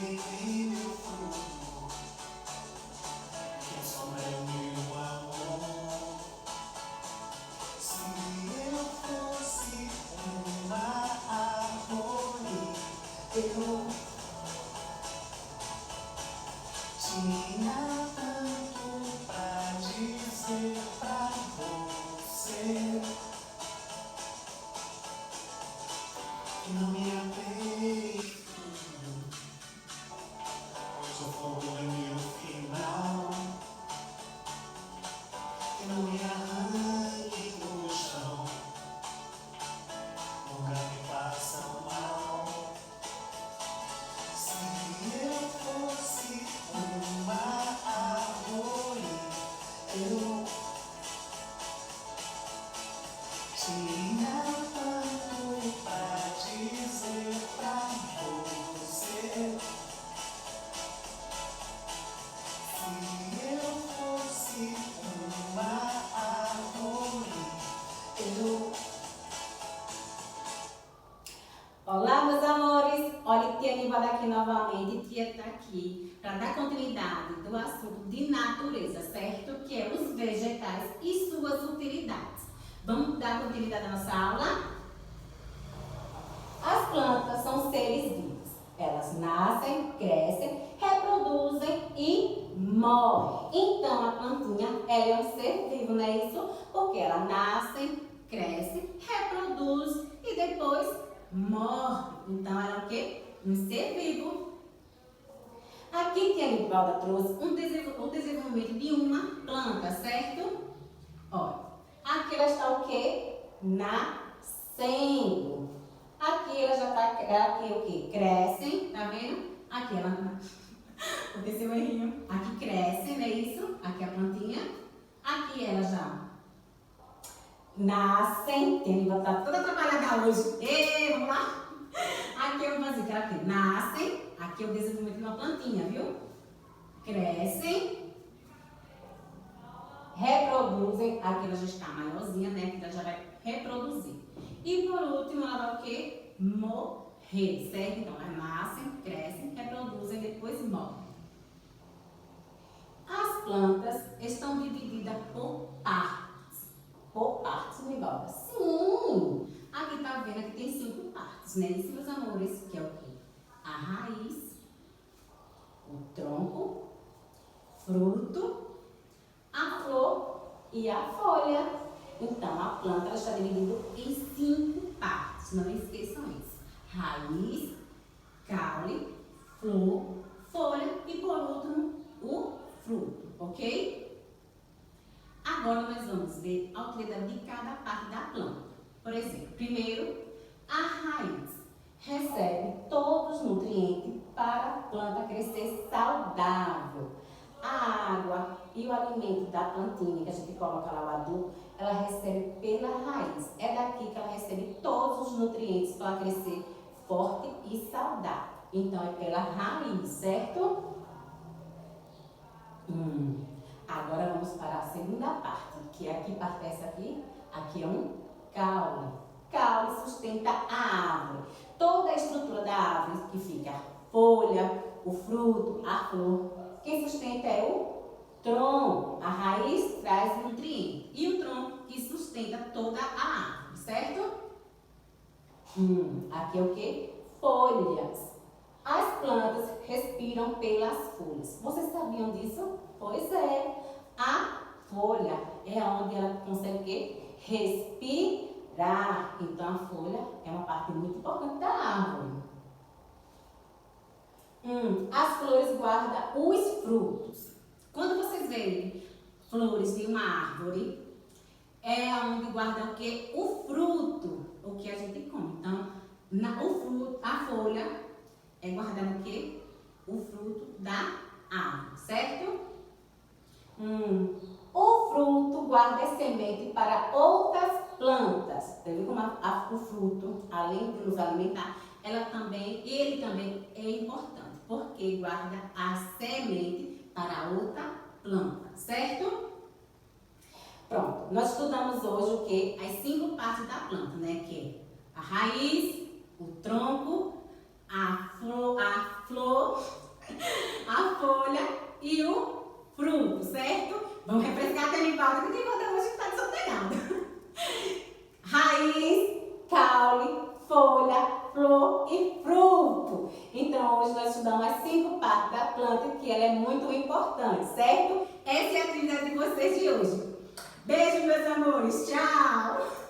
em meu fogo, quem sombra é meu amor. Se eu fosse uma árvore, eu tinha tanto pra dizer pra você, que não me apeito. Sou fogo em meu final, que não me arranque no chão, nunca me faça mal. Se eu fosse uma árvore, eu tinha tanto pra dizer pra você. Se eu fosse uma árvore, eu... Olá, meus amores! Olha, tia Aníbal aqui novamente. Tia está aqui para dar continuidade do assunto de natureza, certo? Que é os vegetais e suas utilidades. Vamos dar continuidade à nossa aula? As plantas são seres vivos. Elas nascem, crescem, reproduzem e morrem. Então, a plantinha, ela é um ser vivo, não é isso? Porque ela nasce, cresce, reproduz e depois morre. Então, ela é o quê? Um ser vivo. Aqui, tia Nivalda trouxe o desenvolvimento de uma planta, certo? Olha, aqui ela está o quê? Nascendo. Aqui ela já está, aqui o quê? Crescem, tá vendo? Aqui ela, aconteceu um errinho. Aqui cresce, não é isso? Aqui a plantinha. Aqui ela já nascem. Tia Nivalda está toda trabalhada hoje. Ei, vamos lá? Aqui eu vou fazer, aqui nascem, aqui é o desenvolvimento de uma plantinha, viu? Crescem, reproduzem, aqui ela já está maiorzinha, né? Aqui ela já vai reproduzir. E por último, ela vai o quê? Morrer, certo? Então, elas nascem, crescem, reproduzem, depois morrem. As plantas estão divididas por partes. Por partes, Nivalda? Sim! Aqui tá vendo que tem 5 partes, né? Isso, meus amores, que é o quê? A raiz, o tronco, fruto, a flor e a folha. Então, a planta ela está dividida em 5 partes, não esqueçam isso. Raiz, caule, flor, folha e, por último, o fruto, ok? Agora, nós vamos ver a utilidade de cada parte da planta. Por exemplo, primeiro, a raiz recebe todos os nutrientes para a planta crescer saudável. A água e o alimento da plantinha, que a gente coloca lá o adubo, ela recebe pela raiz. É daqui que ela recebe todos os nutrientes para crescer forte e saudável. Então, é pela raiz, certo? Agora vamos para a segunda parte, que é aqui, parte essa aqui. Aqui é um caule. Caule sustenta a árvore. Toda a estrutura da árvore que fica a folha, o fruto, a flor. Quem sustenta é o tronco. A raiz traz nutrientes. E o tronco que sustenta toda a árvore, certo? Aqui é o que? Folhas. As plantas respiram pelas folhas. Vocês sabiam disso? Pois é. A folha é onde ela consegue o quê? Respirar. Então, a folha é uma parte muito importante da árvore. As flores guardam os frutos. Quando vocês veem flores de uma árvore, é onde guarda o quê? O fruto, o que a gente come. Então, o fruto, a folha é guardar o quê? O fruto da árvore, certo? O fruto guarda a semente para outras plantas. Você viu como o fruto, além de nos alimentar, ele também é importante, porque guarda a semente para outra planta, certo? Pronto, nós estudamos hoje o que? As 5 partes da planta, né? Que é a raiz, o tronco, a flor, a folha e o fruto, certo? Vamos refrescar até em pauta, que tem conta hoje que tá desordenado. Raiz, caule, folha, flor e fruto. Então, hoje nós estudamos as 5 partes da planta, que ela é muito importante, certo? Essa é a atividade de vocês de hoje. Beijo, meus amores. Tchau!